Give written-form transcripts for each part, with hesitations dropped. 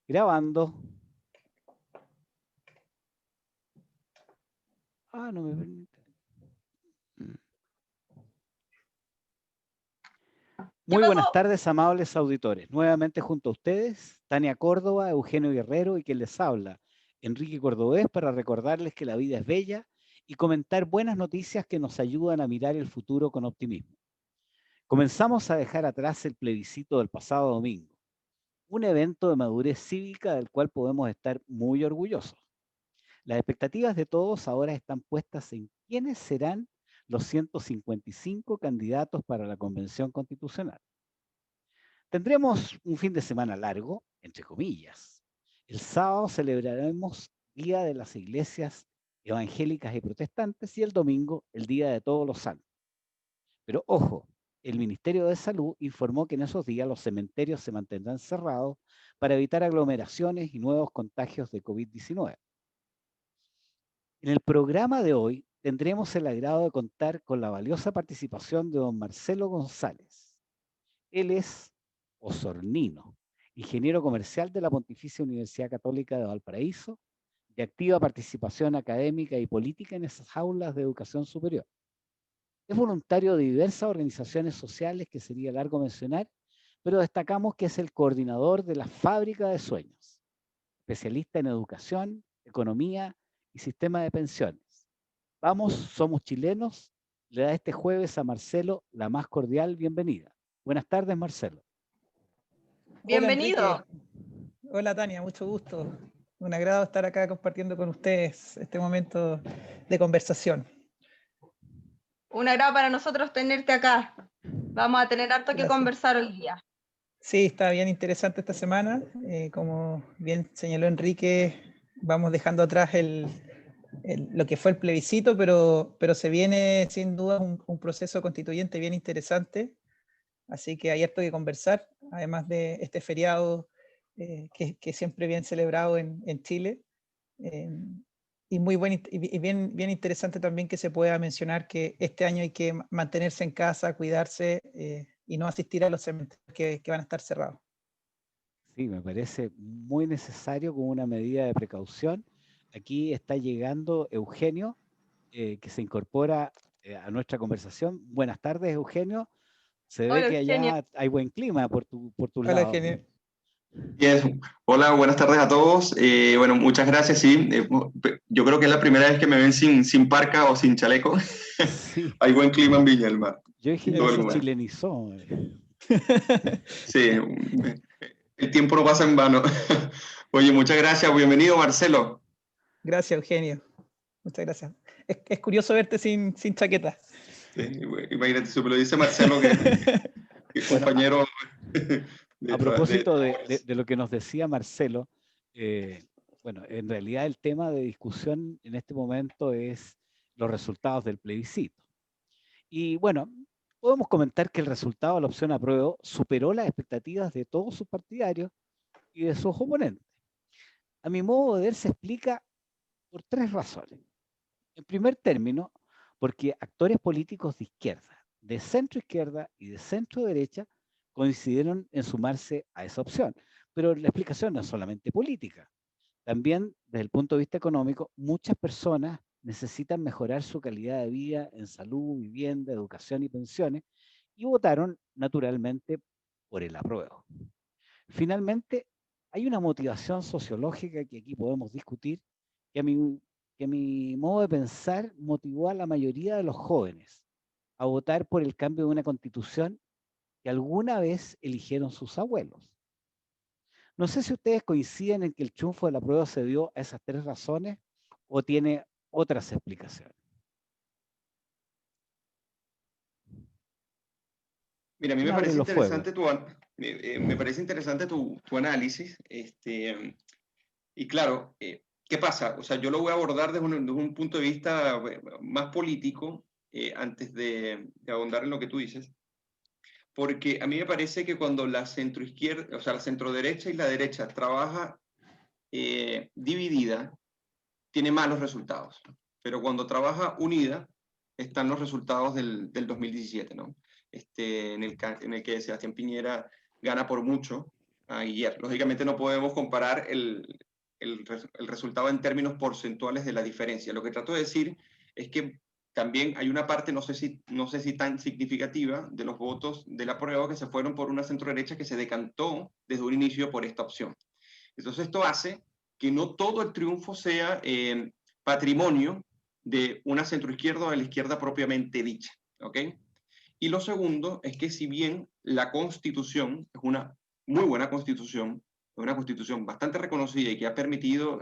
Grabando. No me permite. Muy buenas tardes, amables auditores. Nuevamente junto a ustedes, Tania Córdoba, Eugenio Guerrero y quien les habla, Enrique Cordobés, para recordarles que la vida es bella y comentar buenas noticias que nos ayudan a mirar el futuro con optimismo. Comenzamos a dejar atrás el plebiscito del pasado domingo, un evento de madurez cívica del cual podemos estar muy orgullosos. Las expectativas de todos ahora están puestas en quiénes serán los 155 candidatos para la Convención Constitucional. Tendremos un fin de semana largo, entre comillas. El sábado celebraremos Día de las Iglesias Evangélicas y Protestantes y el domingo el Día de Todos los Santos. Pero ojo, el Ministerio de Salud informó que en esos días los cementerios se mantendrán cerrados para evitar aglomeraciones y nuevos contagios de COVID-19. En el programa de hoy tendremos el agrado de contar con la valiosa participación de don Marcelo González. Él es osornino, ingeniero comercial de la Pontificia Universidad Católica de Valparaíso, de activa participación académica y política en esas aulas de educación superior. Es voluntario de diversas organizaciones sociales que sería largo mencionar, pero destacamos que es el coordinador de la Fábrica de Sueños, especialista en educación, economía y sistema de pensiones. Vamos, somos chilenos, le da este jueves a Marcelo la más cordial bienvenida. Buenas tardes, Marcelo. Bienvenido. Hola, hola, Tania, mucho gusto. Un agrado estar acá compartiendo con ustedes este momento de conversación. Un agrado para nosotros tenerte acá. Vamos a tener harto que conversar hoy día. Sí, está bien interesante esta semana. Como bien señaló Enrique, vamos dejando atrás lo que fue el plebiscito, pero se viene sin duda un proceso constituyente bien interesante. Así que hay harto que conversar, además de este feriado que siempre bien celebrado en Chile. Y muy bien interesante también que se pueda mencionar que este año hay que mantenerse en casa, cuidarse y no asistir a los cementerios que van a estar cerrados. Sí, me parece muy necesario como una medida de precaución. Aquí está llegando Eugenio, que se incorpora a nuestra conversación. Buenas tardes, Eugenio. Se ve que allá hay buen clima por tu Hola, lado. Eugenio. Bien. Hola, buenas tardes a todos. Bueno, muchas gracias. Sí, yo creo que es la primera vez que me ven sin parca o sin chaleco. Sí. Hay buen clima en Viña del Mar. Yo dije que se chilenizó. Sí, el tiempo no pasa en vano. Oye, muchas gracias. Bienvenido, Marcelo. Gracias, Eugenio. Muchas gracias. Es curioso verte sin chaqueta. Sí, imagínate, si me lo dice Marcelo, que compañero. A propósito de lo que nos decía Marcelo, bueno, en realidad el tema de discusión en este momento es los resultados del plebiscito. Y bueno, podemos comentar que el resultado de la opción apruebo superó las expectativas de todos sus partidarios y de sus oponentes. A mi modo de ver, se explica por tres razones. En primer término, porque actores políticos de izquierda, de centro izquierda y de centro derecha coincidieron en sumarse a esa opción. Pero la explicación no es solamente política. También, desde el punto de vista económico, muchas personas necesitan mejorar su calidad de vida en salud, vivienda, educación y pensiones, y votaron naturalmente por el apruebo. Finalmente, hay una motivación sociológica que aquí podemos discutir, que a mi modo de pensar motivó a la mayoría de los jóvenes a votar por el cambio de una constitución que alguna vez eligieron sus abuelos. No sé si ustedes coinciden en que el triunfo de la prueba se dio a esas tres razones o tiene otras explicaciones. Mira, a mí me parece interesante tu análisis. Y claro, ¿qué pasa? O sea, yo lo voy a abordar desde un punto de vista más político, antes de ahondar en lo que tú dices. Porque a mí me parece que cuando la centroizquierda, o sea, la centroderecha y la derecha trabaja dividida, tiene malos resultados. Pero cuando trabaja unida, están los resultados del 2017, ¿no? En el que Sebastián Piñera gana por mucho, Guillermo. Lógicamente no podemos comparar el resultado en términos porcentuales de la diferencia. Lo que trato de decir es que también hay una parte, no sé si tan significativa, de los votos de la prueba que se fueron por una centro-derecha que se decantó desde un inicio por esta opción. Entonces esto hace que no todo el triunfo sea patrimonio de una centro-izquierda o de la izquierda propiamente dicha, ¿ok? Y lo segundo es que si bien la Constitución es una muy buena Constitución, es una Constitución bastante reconocida y que ha permitido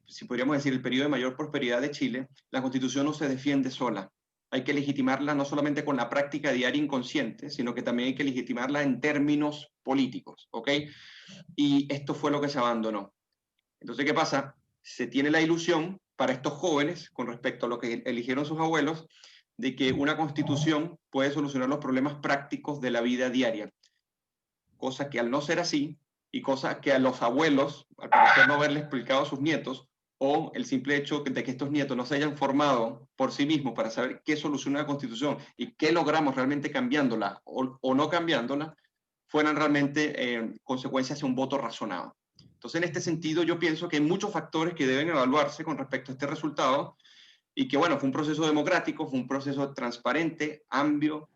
si podríamos decir, el periodo de mayor prosperidad de Chile, la Constitución no se defiende sola. Hay que legitimarla no solamente con la práctica diaria inconsciente, sino que también hay que legitimarla en términos políticos, ¿ok? Y esto fue lo que se abandonó. Entonces, ¿qué pasa? Se tiene la ilusión para estos jóvenes, con respecto a lo que eligieron sus abuelos, de que una Constitución puede solucionar los problemas prácticos de la vida diaria. Cosa que al no ser así, y cosa que a los abuelos, al parecer no haberle explicado a sus nietos, o el simple hecho de que estos nietos no se hayan formado por sí mismos para saber qué soluciona la Constitución y qué logramos realmente cambiándola o no cambiándola, fueran realmente consecuencias de un voto razonado. Entonces, en este sentido, yo pienso que hay muchos factores que deben evaluarse con respecto a este resultado y que, bueno, fue un proceso democrático, fue un proceso transparente, amplio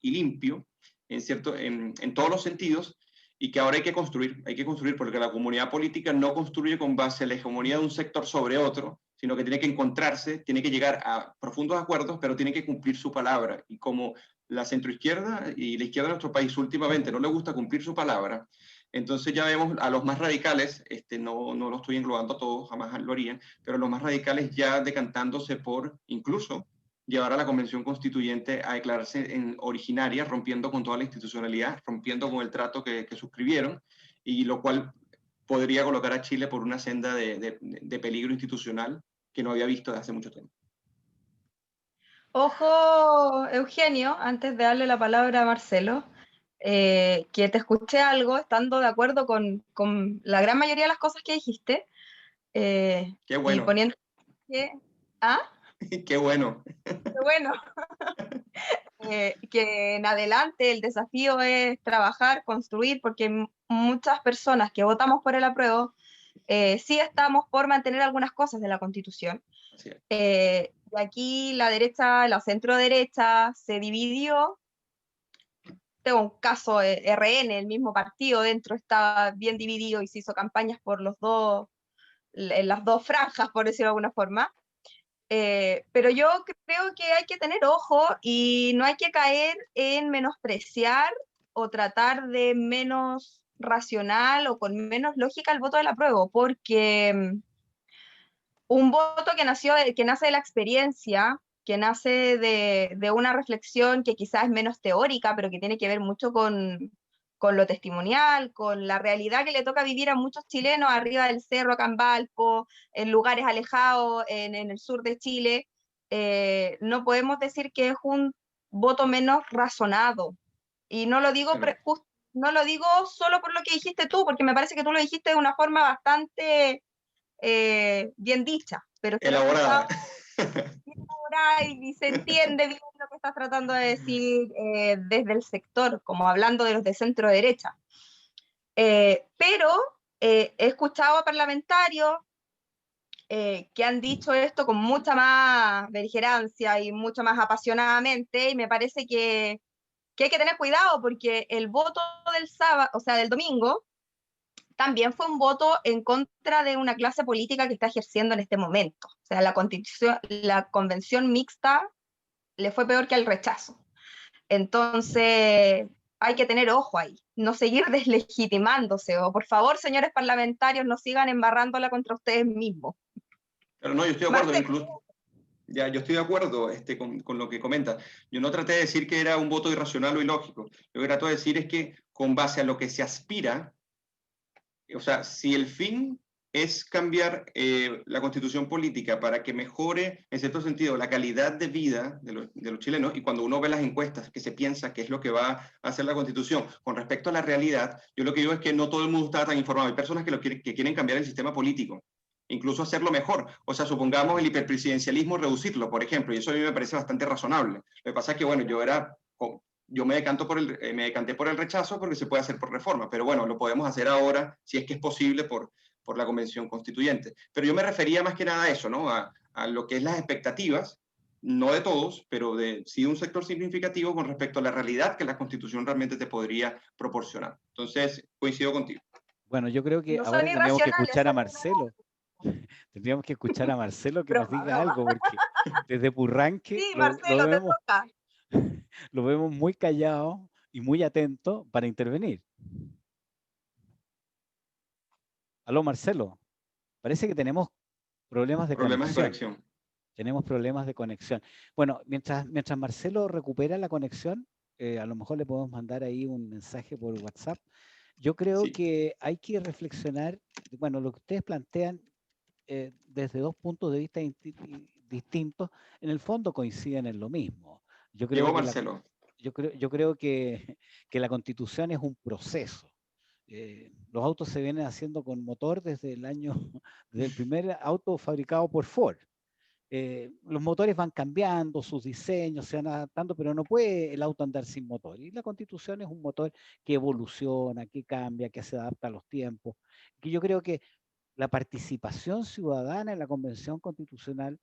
y limpio, en todos los sentidos, y que ahora hay que construir porque la comunidad política no construye con base a la hegemonía de un sector sobre otro, sino que tiene que encontrarse, tiene que llegar a profundos acuerdos, pero tiene que cumplir su palabra. Y como la centroizquierda y la izquierda de nuestro país últimamente no le gusta cumplir su palabra, entonces ya vemos a los más radicales, no lo estoy englobando a todos, jamás lo harían, pero los más radicales ya decantándose por incluso llevar a la Convención Constituyente a declararse en originaria, rompiendo con toda la institucionalidad, rompiendo con el trato que suscribieron, y lo cual podría colocar a Chile por una senda de peligro institucional que no había visto desde hace mucho tiempo. Ojo, Eugenio, antes de darle la palabra a Marcelo, que te escuché algo, estando de acuerdo con la gran mayoría de las cosas que dijiste, Qué bueno. y poniendo que... ¿Ah? Qué bueno. Qué bueno. Que en adelante el desafío es trabajar, construir, porque muchas personas que votamos por el apruebo sí estamos por mantener algunas cosas de la Constitución. Así es. Y aquí la derecha, la centro derecha se dividió. Tengo un caso RN, el mismo partido dentro está bien dividido y se hizo campañas por en las dos franjas, por decirlo de alguna forma. Pero yo creo que hay que tener ojo y no hay que caer en menospreciar o tratar de menos racional o con menos lógica el voto del apruebo, porque un voto que nace de la experiencia, que nace de una reflexión que quizás es menos teórica, pero que tiene que ver mucho con lo testimonial, con la realidad que le toca vivir a muchos chilenos arriba del cerro, acá en Valpo, en lugares alejados, en el sur de Chile. No podemos decir que es un voto menos razonado. Y no lo digo, no lo digo solo por lo que dijiste tú, porque me parece que tú lo dijiste de una forma bastante bien dicha, pero elaborada. Y se entiende bien lo que estás tratando de decir desde el sector, como hablando de los de centro derecha. Pero he escuchado a parlamentarios que han dicho esto con mucha más beligerancia y mucho más apasionadamente, y me parece que hay que tener cuidado porque el voto del sábado, o sea, del domingo, también fue un voto en contra de una clase política que está ejerciendo en este momento. O sea, la convención mixta le fue peor que el rechazo. Entonces, hay que tener ojo ahí, no seguir deslegitimándose, o por favor, señores parlamentarios, no sigan embarrándola contra ustedes mismos. Pero no, yo estoy de acuerdo, incluso. Ya, yo estoy de acuerdo con lo que comenta. Yo no traté de decir que era un voto irracional o ilógico. Lo que trato de decir es que con base a lo que se aspira, o sea, si el fin es cambiar la constitución política para que mejore, en cierto sentido, la calidad de vida de los chilenos, y cuando uno ve las encuestas que se piensa que es lo que va a hacer la constitución con respecto a la realidad, yo lo que digo es que no todo el mundo está tan informado. Hay personas que quieren cambiar el sistema político, incluso hacerlo mejor. O sea, supongamos el hiperpresidencialismo, reducirlo, por ejemplo, y eso a mí me parece bastante razonable. Lo que pasa es que, bueno, yo era yo me decanté por el rechazo porque se puede hacer por reforma, pero bueno, lo podemos hacer ahora si es que es posible por la Convención Constituyente. Pero yo me refería más que nada a eso, ¿no? A lo que es las expectativas, no de todos, pero sí de un sector significativo con respecto a la realidad que la Constitución realmente te podría proporcionar. Entonces, coincido contigo. Bueno, yo creo que No ahora son tendríamos que irracionales, escuchar a son Marcelo. Tendríamos que escuchar a Marcelo que nos broma, diga broma. algo, porque desde Purranque Sí, Marcelo, te toca. lo vemos muy callado y muy atento para intervenir. Aló, Marcelo. Parece que tenemos problemas de conexión. Tenemos problemas de conexión. Bueno, mientras Marcelo recupera la conexión, a lo mejor le podemos mandar ahí un mensaje por WhatsApp. Yo creo que hay que reflexionar, bueno, lo que ustedes plantean desde dos puntos de vista distintos, en el fondo coinciden en lo mismo. Yo creo Llegó que Marcelo. yo creo que la Constitución es un proceso. Los autos se vienen haciendo con motor desde el primer auto fabricado por Ford. Los motores van cambiando, sus diseños se van adaptando, pero no puede el auto andar sin motor. Y la Constitución es un motor que evoluciona, que cambia, que se adapta a los tiempos. Que yo creo que la participación ciudadana en la Convención Constitucional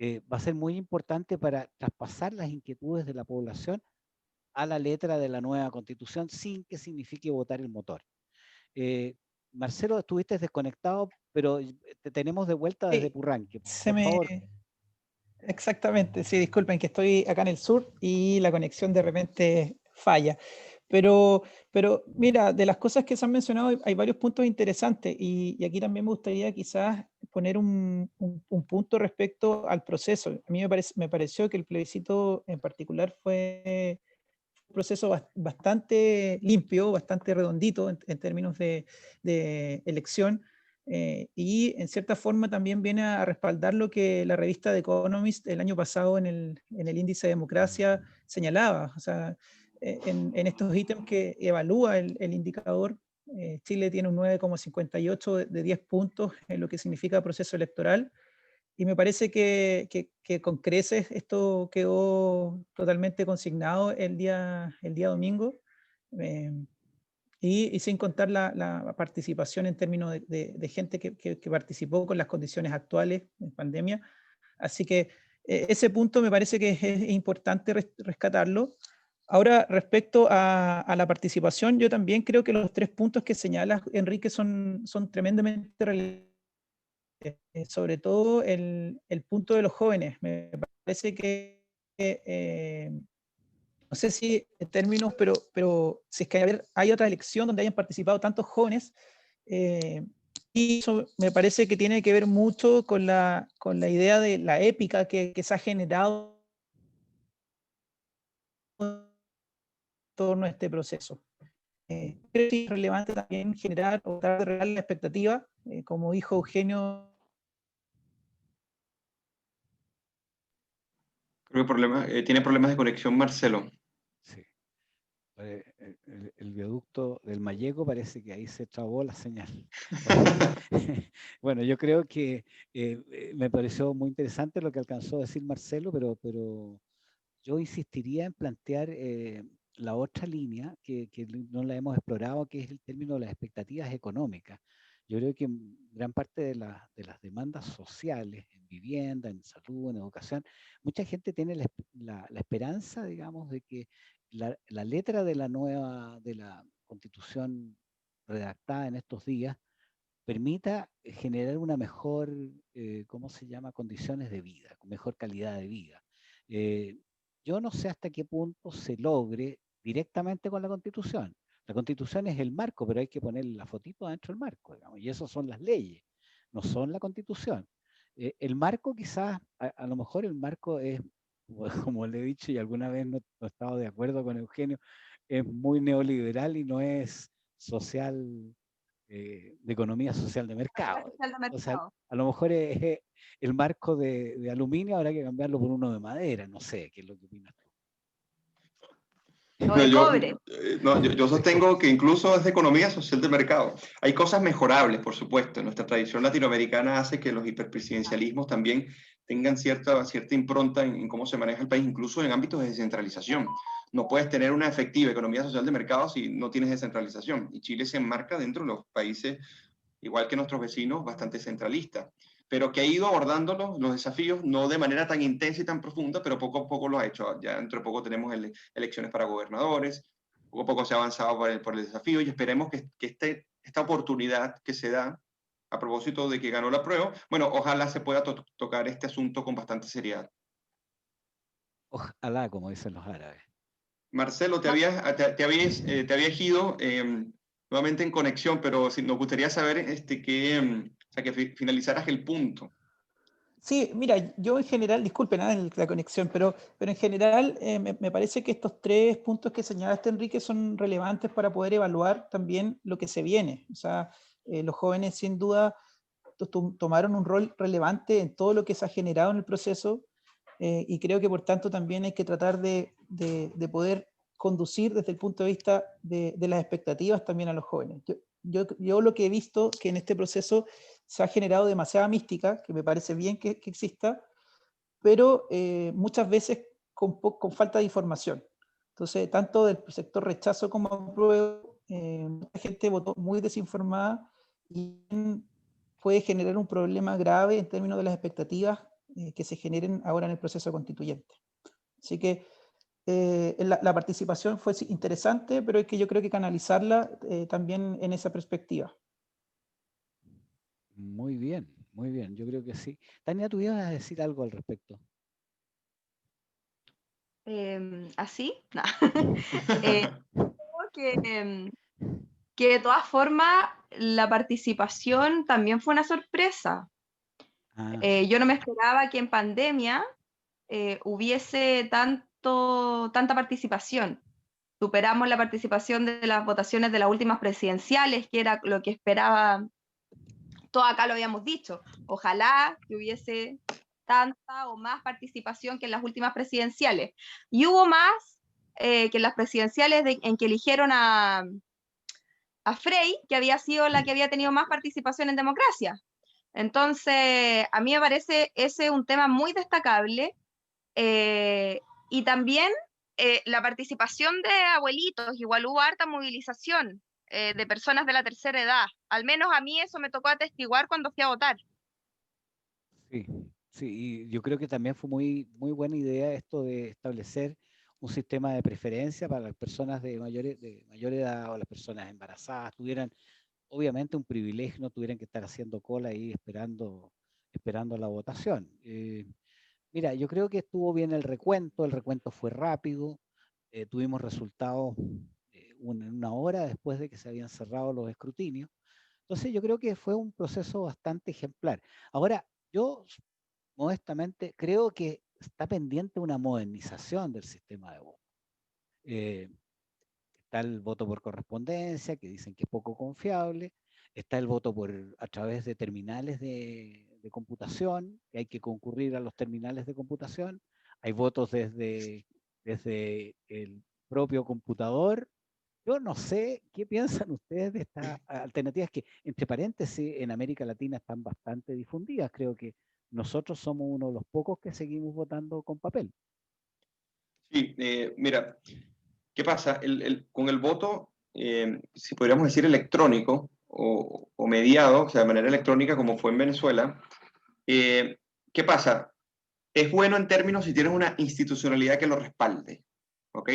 va a ser muy importante para traspasar las inquietudes de la población a la letra de la nueva Constitución sin que signifique votar el motor. Marcelo, estuviste desconectado, pero te tenemos de vuelta desde Purranque. Por favor. Exactamente, sí, disculpen que estoy acá en el sur y la conexión de repente falla. Pero mira, de las cosas que se han mencionado hay varios puntos interesantes y aquí también me gustaría quizás poner un punto respecto al proceso. A mí me pareció que el plebiscito en particular fue un proceso bastante limpio, bastante redondito en términos de elección. Y en cierta forma también viene a respaldar lo que la revista The Economist el año pasado en el índice de democracia señalaba. O sea, en estos ítems que evalúa el indicador, Chile tiene un 9,58 de 10 puntos en lo que significa proceso electoral. Y me parece que con creces esto quedó totalmente consignado el día domingo. Y sin contar la participación en términos de gente que participó con las condiciones actuales en pandemia. Así que ese punto me parece que es importante rescatarlo. Ahora, respecto a la participación, yo también creo que los 3 puntos que señalas, Enrique, son tremendamente relevantes. Sobre todo el punto de los jóvenes. Me parece que no sé si en términos, pero si es que hay otra elección donde hayan participado tantos jóvenes, y eso me parece que tiene que ver mucho con la idea de la épica que se ha generado en torno a este proceso. Creo que es relevante también generar o tratar de regar la expectativa, como dijo Eugenio. Creo que tiene problemas de conexión Marcelo. Sí. El viaducto del Mayeco parece que ahí se trabó la señal. Bueno, yo creo que me pareció muy interesante lo que alcanzó a decir Marcelo, pero yo insistiría en plantear la otra línea que no la hemos explorado, que es el término de las expectativas económicas. Yo creo que gran parte de las demandas sociales, en vivienda, en salud, en educación, mucha gente tiene la esperanza, digamos, de que la letra de la Constitución redactada en estos días permita generar una mejor, ¿cómo se llama?, condiciones de vida, con mejor calidad de vida. Yo no sé hasta qué punto se logre directamente con la Constitución. La Constitución es el marco, pero hay que poner la fotito dentro del marco, digamos, y eso son las leyes, no son la Constitución. El marco quizás, a lo mejor el marco es, como le he dicho y alguna vez no he estado de acuerdo con Eugenio, es muy neoliberal y no es social, de economía social de mercado. O sea, a lo mejor es el marco de aluminio, habrá que cambiarlo por uno de madera, no sé, ¿qué es lo que opinas tú? O de cobre. Yo sostengo que incluso es de economía social de mercado. Hay cosas mejorables, por supuesto. Nuestra tradición latinoamericana hace que los hiperpresidencialismos también tengan cierta impronta en cómo se maneja el país, incluso en ámbitos de descentralización. no puedes tener una efectiva economía social de mercado si no tienes descentralización. Y Chile se enmarca dentro de los países, igual que nuestros vecinos, bastante centralistas, pero que ha ido abordando los desafíos, no de manera tan intensa y tan profunda, pero poco a poco lo ha hecho. Ya dentro de poco tenemos elecciones para gobernadores, poco a poco se ha avanzado por el desafío, y esperemos que esta oportunidad que se da, a propósito de que ganó la prueba, bueno, ojalá se pueda tocar este asunto con bastante seriedad. Ojalá, como dicen los árabes. Marcelo, te habías ido nuevamente en conexión, pero nos gustaría saber que finalizaras el punto. Sí, mira, yo en general, disculpen la conexión, pero en general me parece que estos 3 puntos que señalaste, Enrique, son relevantes para poder evaluar también lo que se viene. O sea, los jóvenes sin duda tomaron un rol relevante en todo lo que se ha generado en el proceso, y creo que por tanto también hay que tratar de poder conducir desde el punto de vista de las expectativas también a los jóvenes. Yo lo que he visto que en este proceso se ha generado demasiada mística, que me parece bien que exista, pero muchas veces con falta de información. Entonces, tanto del sector rechazo como apruebo, mucha gente votó muy desinformada y puede generar un problema grave en términos de las expectativas que se generen ahora en el proceso constituyente. Así que la participación fue interesante, pero es que yo creo que canalizarla también en esa perspectiva. Muy bien, yo creo que sí. Tania, tú ibas a decir algo al respecto. ¿Así? No. Que de todas formas la participación también fue una sorpresa. Yo no me esperaba que en pandemia hubiese tanta participación. Superamos la participación de las votaciones de las últimas presidenciales, que era lo que esperaba. Todo acá lo habíamos dicho. Ojalá que hubiese tanta o más participación que en las últimas presidenciales. Y hubo más que en las presidenciales en que eligieron a Frey, que había sido la que había tenido más participación en democracia. Entonces, a mí me parece ese un tema muy destacable, y también la participación de abuelitos, igual hubo harta movilización de personas de la tercera edad, al menos a mí eso me tocó atestiguar cuando fui a votar. Sí, y yo creo que también fue muy buena idea esto de establecer un sistema de preferencia para las personas de mayor edad o las personas embarazadas, tuvieran obviamente un privilegio, no tuvieran que estar haciendo cola ahí esperando la votación. Mira, yo creo que estuvo bien el recuento fue rápido, tuvimos resultados en una hora después de que se habían cerrado los escrutinios. Entonces yo creo que fue un proceso bastante ejemplar. Ahora, yo modestamente creo que está pendiente una modernización del sistema de voto. Está el voto por correspondencia, que dicen que es poco confiable. Está el voto a través de terminales de computación, que hay que concurrir a los terminales de computación. Hay votos desde el propio computador. Yo no sé qué piensan ustedes de estas alternativas que, entre paréntesis, en América Latina están bastante difundidas. Creo que nosotros somos uno de los pocos que seguimos votando con papel. Sí, mira, ¿qué pasa? Con el voto, si podríamos decir electrónico o mediado, o sea, de manera electrónica como fue en Venezuela, ¿qué pasa? Es bueno en términos si tienes una institucionalidad que lo respalde, ¿ok?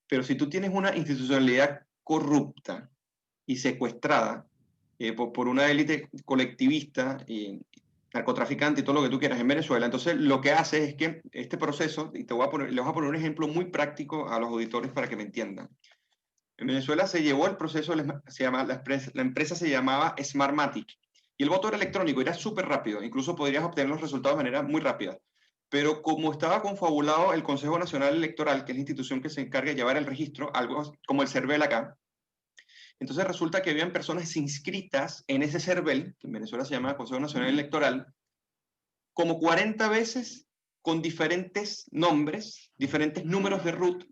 Pero si tú tienes una institucionalidad corrupta y secuestrada por una élite colectivista y narcotraficante y todo lo que tú quieras en Venezuela, entonces lo que hace es que este proceso, y les voy a poner un ejemplo muy práctico a los auditores para que me entiendan. En Venezuela se llevó el proceso, la empresa se llamaba Smartmatic, y el voto era electrónico, era súper rápido, incluso podrías obtener los resultados de manera muy rápida. Pero como estaba confabulado el Consejo Nacional Electoral, que es la institución que se encarga de llevar el registro, algo como el CERVEL acá, entonces resulta que habían personas inscritas en ese CERVEL, que en Venezuela se llama Consejo Nacional Electoral, como 40 veces con diferentes nombres, diferentes números de RUT,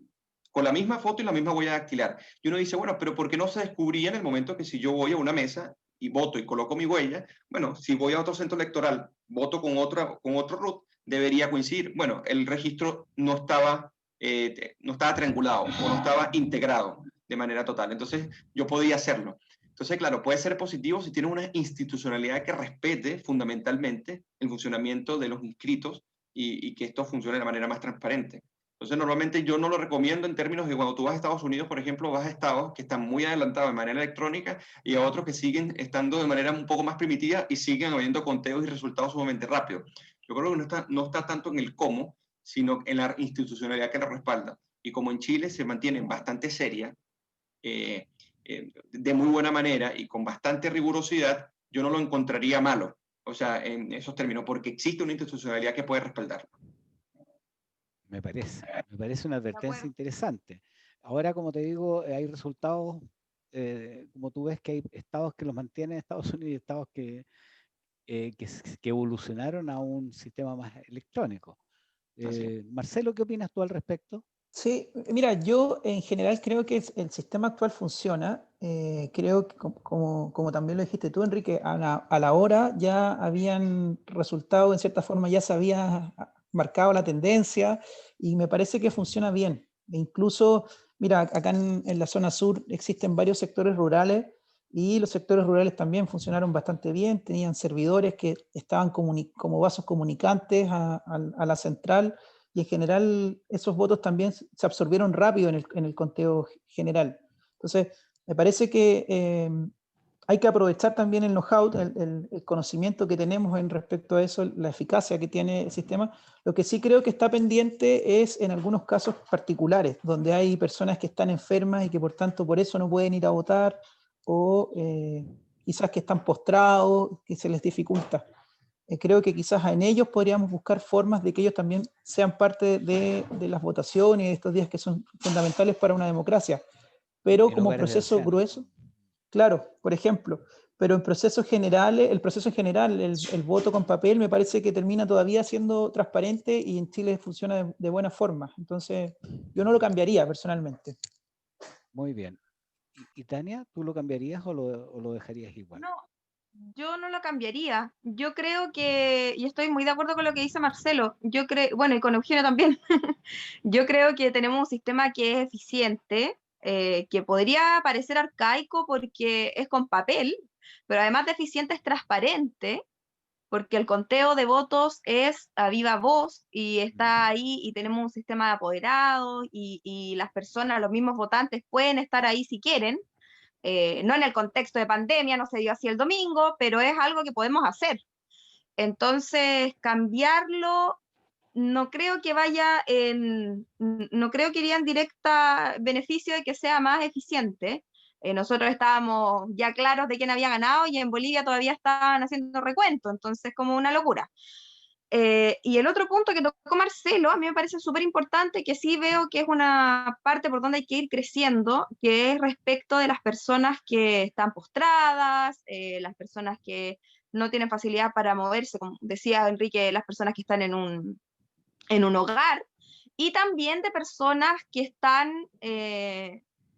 con la misma foto y la misma huella dactilar. Y uno dice, bueno, pero ¿por qué no se descubría en el momento que si yo voy a una mesa y voto y coloco mi huella, bueno, si voy a otro centro electoral, voto con otro RUT, debería coincidir? Bueno, el registro no estaba no estaba triangulado o no estaba integrado de manera total. Entonces, yo podía hacerlo. Entonces, claro, puede ser positivo si tiene una institucionalidad que respete fundamentalmente el funcionamiento de los inscritos y que esto funcione de manera más transparente. Entonces, normalmente yo no lo recomiendo en términos de cuando tú vas a Estados Unidos, por ejemplo, vas a estados que están muy adelantados de manera electrónica y a otros que siguen estando de manera un poco más primitiva y siguen habiendo conteos y resultados sumamente rápidos. Yo creo que no está tanto en el cómo, sino en la institucionalidad que lo respalda. Y como en Chile se mantiene bastante seria, de muy buena manera y con bastante rigurosidad, yo no lo encontraría malo, o sea, en esos términos, porque existe una institucionalidad que puede respaldarlo. Me parece una De advertencia acuerdo. interesante. Ahora, como te digo, hay resultados, como tú ves que hay estados que los mantienen, Estados Unidos, y estados que evolucionaron a un sistema más electrónico. Marcelo, ¿qué opinas tú al respecto? Sí, mira, yo en general creo que el sistema actual funciona. Creo que, como también lo dijiste tú, Enrique, a la hora ya habían resultado, en cierta forma ya se había marcado la tendencia y me parece que funciona bien. E incluso, mira, acá en la zona sur existen varios sectores rurales y los sectores rurales también funcionaron bastante bien, tenían servidores que estaban como vasos comunicantes a la central y en general esos votos también se absorbieron rápido en el conteo general. Entonces, me parece que hay que aprovechar también el know-how, el conocimiento que tenemos en respecto a eso, la eficacia que tiene el sistema. Lo que sí creo que está pendiente es en algunos casos particulares, donde hay personas que están enfermas y que por tanto por eso no pueden ir a votar, o quizás que están postrados, que se les dificulta. Creo que quizás en ellos podríamos buscar formas de que ellos también sean parte de las votaciones y de estos días que son fundamentales para una democracia. Pero En como hogares de proceso ancianos. grueso, claro, por ejemplo, pero en procesos generales, el proceso en general, el voto con papel me parece que termina todavía siendo transparente y en Chile funciona de buena forma. Entonces, yo no lo cambiaría personalmente. Muy bien. ¿Y Tania, tú lo cambiarías o lo dejarías igual? No, yo no lo cambiaría. Yo creo que, y estoy muy de acuerdo con lo que dice Marcelo, yo creo, bueno, y con Eugenio también, yo creo que tenemos un sistema que es eficiente, que podría parecer arcaico porque es con papel, pero además de eficiente es transparente, porque el conteo de votos es a viva voz y está ahí y tenemos un sistema de apoderados y las personas, los mismos votantes pueden estar ahí si quieren. No en el contexto de pandemia, no se dio así el domingo, pero es algo que podemos hacer. Entonces, cambiarlo, no creo que no creo que iría en directa beneficio de que sea más eficiente. Nosotros estábamos ya claros de quién había ganado y en Bolivia todavía estaban haciendo recuento, entonces como una locura. Y el otro punto que tocó Marcelo, a mí me parece súper importante, que sí veo que es una parte por donde hay que ir creciendo, que es respecto de las personas que están postradas, las personas que no tienen facilidad para moverse, como decía Enrique, las personas que están en un hogar, y también de personas que están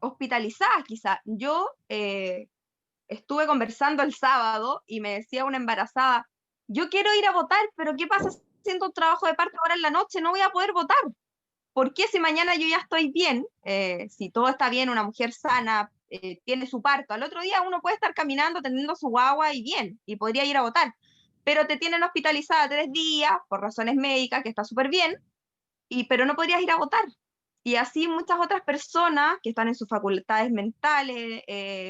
hospitalizadas, quizá. Yo estuve conversando el sábado y me decía una embarazada, yo quiero ir a votar, pero ¿qué pasa haciendo un trabajo de parto ahora en la noche? No voy a poder votar. ¿Por qué si mañana yo ya estoy bien, si todo está bien, una mujer sana, tiene su parto, al otro día uno puede estar caminando, teniendo su guagua y bien, y podría ir a votar, pero te tienen hospitalizada 3 días por razones médicas, que está súper bien, pero no podrías ir a votar. Y así muchas otras personas que están en sus facultades mentales,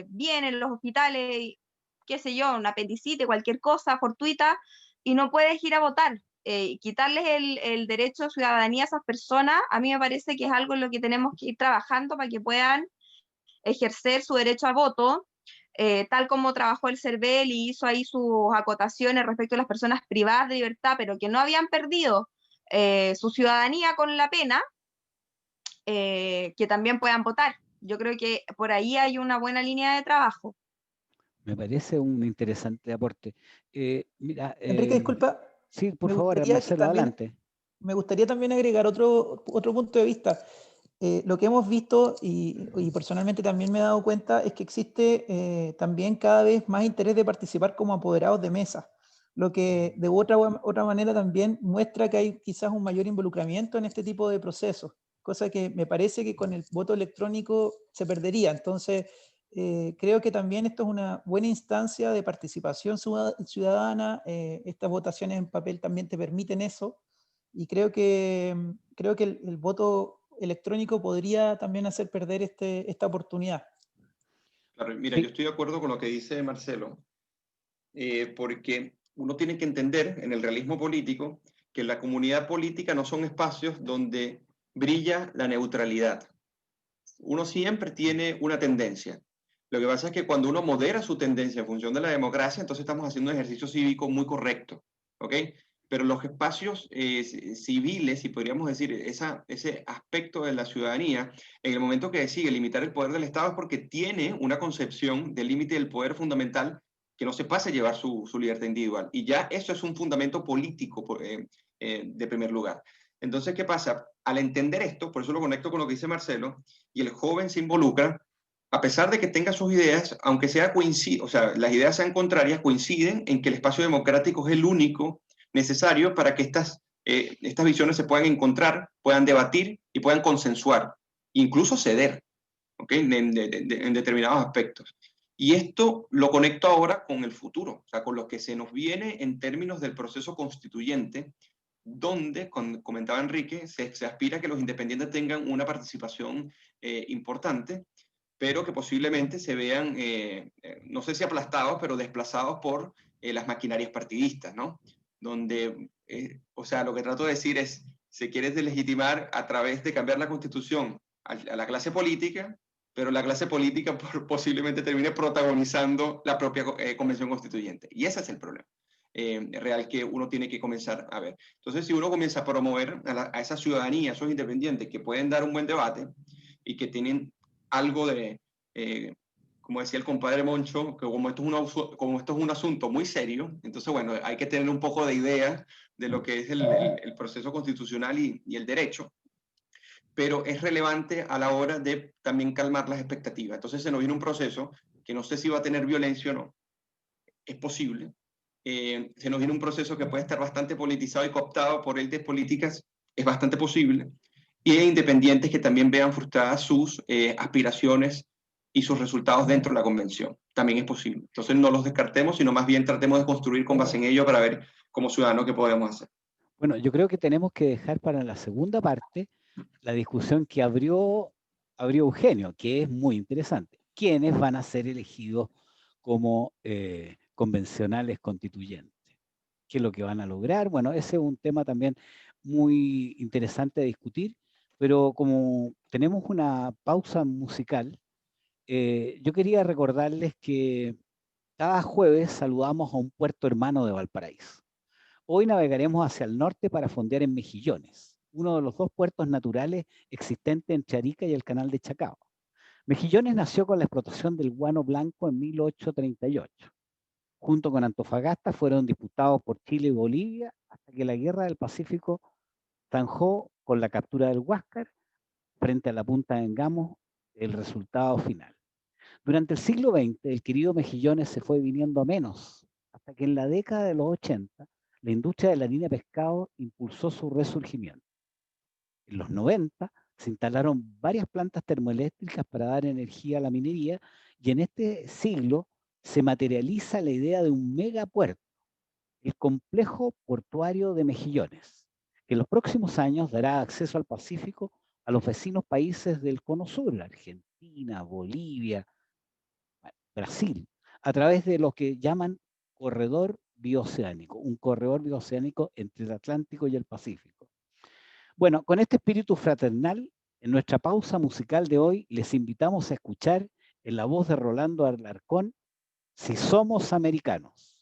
bien en los hospitales, qué sé yo, una apendicitis, cualquier cosa fortuita, y no puedes ir a votar. Quitarles el derecho de ciudadanía a esas personas, a mí me parece que es algo en lo que tenemos que ir trabajando para que puedan ejercer su derecho al voto, tal como trabajó el CERVEL y hizo ahí sus acotaciones respecto a las personas privadas de libertad, pero que no habían perdido su ciudadanía con la pena, que también puedan votar. Yo creo que por ahí hay una buena línea de trabajo. Me parece un interesante aporte. Mira, Enrique, disculpa, sí, por me favor, gustaría que Marcelo, también, adelante. me gustaría también agregar otro punto de vista. Lo que hemos visto y personalmente también me he dado cuenta es que existe también cada vez más interés de participar como apoderados de mesa, lo que de otra manera también muestra que hay quizás un mayor involucramiento en este tipo de procesos, cosa que me parece que con el voto electrónico se perdería. Entonces, creo que también esto es una buena instancia de participación ciudadana. Estas votaciones en papel también te permiten eso, y creo que el voto electrónico podría también hacer perder esta oportunidad. Claro, mira, Sí. yo estoy de acuerdo con lo que dice Marcelo, porque uno tiene que entender en el realismo político que la comunidad política no son espacios donde brilla la neutralidad. Uno siempre tiene una tendencia. Lo que pasa es que cuando uno modera su tendencia en función de la democracia, entonces estamos haciendo un ejercicio cívico muy correcto, ¿ok? Pero los espacios civiles, si podríamos decir, ese aspecto de la ciudadanía, en el momento que decide limitar el poder del Estado es porque tiene una concepción del límite del poder fundamental que no se pase a llevar su libertad individual. Y ya eso es un fundamento político de primer lugar. Entonces, ¿qué pasa? Al entender esto, por eso lo conecto con lo que dice Marcelo, y el joven se involucra, a pesar de que tenga sus ideas, aunque sea o sea, las ideas sean contrarias, coinciden en que el espacio democrático es el único necesario para que estas visiones se puedan encontrar, puedan debatir y puedan consensuar, incluso ceder, ¿ok? En determinados aspectos. Y esto lo conecto ahora con el futuro, o sea, con lo que se nos viene en términos del proceso constituyente, donde, como comentaba Enrique, se aspira a que los independientes tengan una participación importante, pero que posiblemente se vean, no sé si aplastados, pero desplazados por las maquinarias partidistas, ¿no? Donde, o sea, lo que trato de decir es, se quiere deslegitimar a través de cambiar la constitución a la clase política, pero la clase política posiblemente termine protagonizando la propia convención constituyente. Y ese es el problema real que uno tiene que comenzar a ver. Entonces, si uno comienza a promover a esa ciudadanía, a esos independientes que pueden dar un buen debate y que tienen algo de, como decía el compadre Moncho, que como esto es un asunto muy serio, entonces, bueno, hay que tener un poco de idea de lo que es el proceso constitucional y el derecho, pero es relevante a la hora de también calmar las expectativas. Entonces se nos viene un proceso que no sé si va a tener violencia o no, es posible. Se nos viene un proceso que puede estar bastante politizado y cooptado por élites políticas, es bastante posible. Y hay independientes que también vean frustradas sus aspiraciones y sus resultados dentro de la convención. También es posible. Entonces no los descartemos, sino más bien tratemos de construir con base en ello para ver como ciudadanos qué podemos hacer. Bueno, yo creo que tenemos que dejar para la segunda parte la discusión que abrió Eugenio, que es muy interesante. ¿Quiénes van a ser elegidos como convencionales constituyentes? ¿Qué es lo que van a lograr? Bueno, ese es un tema también muy interesante de discutir, pero como tenemos una pausa musical, yo quería recordarles que cada jueves saludamos a un puerto hermano de Valparaíso. Hoy navegaremos hacia el norte para fondear en Mejillones, uno de los dos puertos naturales existentes entre Arica y el canal de Chacao. Mejillones nació con la explotación del guano blanco en 1838. Junto con Antofagasta fueron disputados por Chile y Bolivia hasta que la Guerra del Pacífico zanjó con la captura del Huáscar frente a la punta de Engamos el resultado final. Durante el siglo XX, el querido Mejillones se fue viniendo a menos, hasta que en la década de los 80, la industria de la harina de pescado impulsó su resurgimiento. En los 90 se instalaron varias plantas termoeléctricas para dar energía a la minería, y en este siglo se materializa la idea de un megapuerto, el complejo portuario de Mejillones, que en los próximos años dará acceso al Pacífico a los vecinos países del Cono Sur, Argentina, Bolivia, Brasil, a través de lo que llaman corredor bioceánico, un corredor bioceánico entre el Atlántico y el Pacífico. Bueno, con este espíritu fraternal, en nuestra pausa musical de hoy, les invitamos a escuchar en la voz de Rolando Alarcón, Si somos americanos.